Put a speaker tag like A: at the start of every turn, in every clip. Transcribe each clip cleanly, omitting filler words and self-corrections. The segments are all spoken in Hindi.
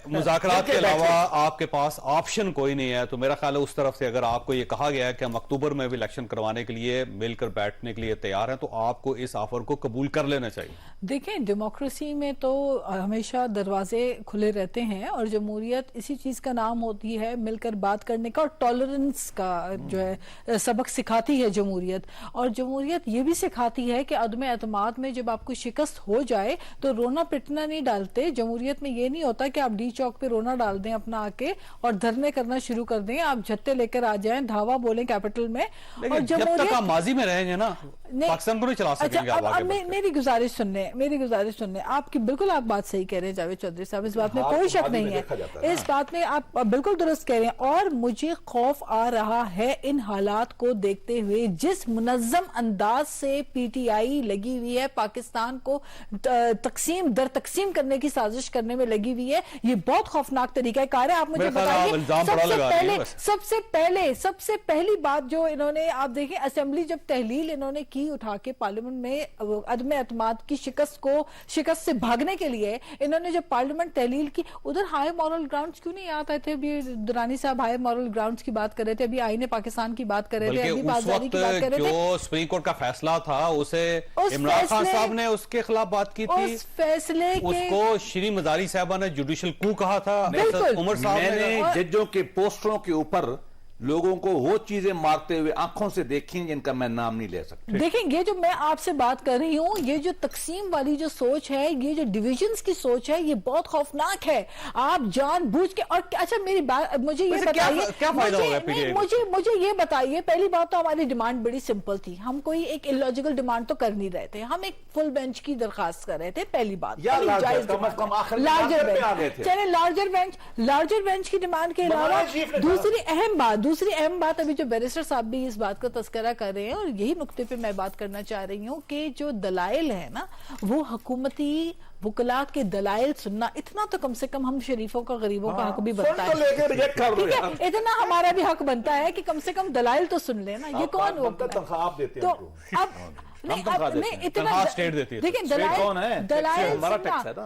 A: मुज़ाकरात के अलावा आपके पास ऑप्शन कोई नहीं है, तो मेरा ख्याल है उस तरफ से अगर आपको ये कहा गया है कि हम अक्टूबर में भी इलेक्शन करवाने के लिए मिलकर बैठने के लिए तैयार हैं, तो आपको इस ऑफर को कबूल कर लेना चाहिए।
B: देखें, डेमोक्रेसी में तो हमेशा दरवाजे खुले रहते हैं और जमहूरियत इसी चीज का नाम होती है, मिलकर बात करने का और टॉलरेंस का जो है सबक सिखाती है जमहूरियत। और जमहूरियत ये भी सिखाती है कि अदम एतमाद में जब आपको शिकस्त हो जाए तो रोना पिटना नहीं डालते। जमहूरियत में ये नहीं होता कि आप डी चौक पे रोना डाल दें अपना आके और धरने करना शुरू कर दें, आप झत्ते लेकर आ जाएं, धावा बोलें कैपिटल में। और
A: जब तक आप माजी में रहेंगे ना, पाकिस्तान को नहीं चला सकेंगे।
B: अच्छा, अब मेरी गुजारिश सुनने, आपकी बिल्कुल आप बात सही कह रहे हैं जावेद चौधरी साहब, इस बात में कोई शक नहीं है, इस बात में आप बिल्कुल दुरुस्त कह रहे हैं। और मुझे खौफ आ रहा है इन हालात को देखते हुए, जिस मुनज्जम अंदाज से पीटीआई लगी हुई है पाकिस्तान को तकसीम दर तकसीम करने की साजिश करने में लगी हुई है, ये बहुत खौफनाक तरीका है कार है। आप मुझे बताइए, सबसे पहली बात जो इन्होंने, आप देखें असेंबली जब तहलील इन्होंने की उठा के पार्लियामेंट में अदम एतमाद की शिकस्त से भागने के लिए, इन्होंने जब पार्लियामेंट तहलील की, उधर हाई मॉरल ग्राउंड्स क्यों नहीं याद आए थे? अभी दुरानी साहब हाई मॉरल ग्राउंड्स की बात कर रहे थे, अभी आईने पाकिस्तान की बात कर रहे थे, अभी बाज़ारी की बात कर रहे थे।
A: जो सुप्रीम कोर्ट का फैसला था उसे इमरान खान साहब ने उसके खिलाफ बात की थी,
B: उस फैसले
A: उसको श्री मजारी साहबा ने जुडिशियल कू कहा था। उमर साहब
C: ने जजों के पोस्टरों के ऊपर लोगों को वो चीजें मारते हुए आंखों से देखी जिनका मैं नाम नहीं ले सकता।
B: देखें, ये जो मैं आपसे बात कर रही हूं, ये जो तकसीम वाली जो सोच है, ये जो डिविजन्स की सोच है, ये बहुत खौफनाक है। आप जानबूझ के, और अच्छा मेरी बात, मुझे ये बताइए,
A: क्या फायदा होगा?
B: मुझे ये बताइए, पहली बात तो हमारी डिमांड बड़ी सिंपल थी, हम कोई एक इलॉजिकल डिमांड तो कर नहीं रहे थे, हम एक फुल बेंच की दरखास्त कर रहे थे। पहली बात लार्जर बेंच की डिमांड के अलावा दूसरी अहम बात अभी जो बैरिस्टर साहब भी इस बात का तस्करा कर रहे हैं, और यही नुक्ते पे मैं बात करना चाह रही हूँ कि जो दलाइल है ना, वो हुकूमती वकला के दलाइल सुनना, इतना तो कम से कम हम शरीफों का गरीबों का हक भी बनता है, ठीक है? इतना हमारा भी हक बनता है कि कम से कम दलाइल तो सुन लेना। ये कौन तो अब
A: इतना स्टेट देती है,
B: देखिए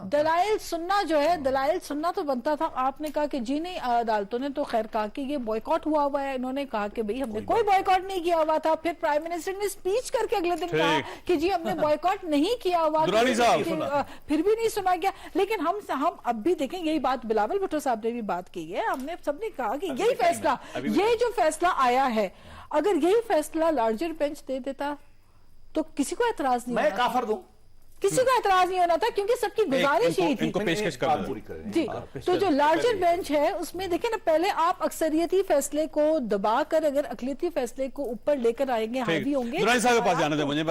B: दलाइल सुनना जो है, दलाइल सुनना तो बनता था। आपने कहा कि जी नहीं, अदालतों ने तो खैर कहा कि ये बॉयकॉट हुआ हुआ है, इन्होंने कहा कि भाई हमने कोई बॉयकॉट नहीं किया हुआ था। फिर प्राइम मिनिस्टर ने स्पीच करके अगले दिन कहा कि जी हमने बॉयकॉट नहीं किया हुआ, फिर भी नहीं सुना गया। लेकिन हम अब भी देखें, यही बात बिलावल भुट्टो साहब ने भी बात की है, हमने सबने कहा कि यही फैसला, ये जो फैसला आया है, अगर यही फैसला लार्जर बेंच दे देता तो किसी को एतराज नहीं,
C: मैं काफर दूं,
B: किसी को एतराज नहीं होना था, क्योंकि सबकी गुजारिश यही थी।
A: इनको पेशकश कर
B: जी, तो जो लार्जर बेंच है उसमें देखें ना, पहले आप अक्सरियती फैसले को दबाकर अगर अकलियती फैसले को ऊपर लेकर आएंगे, हावी होंगे।
A: दुरानी साहब के पास जाने दें मुझे।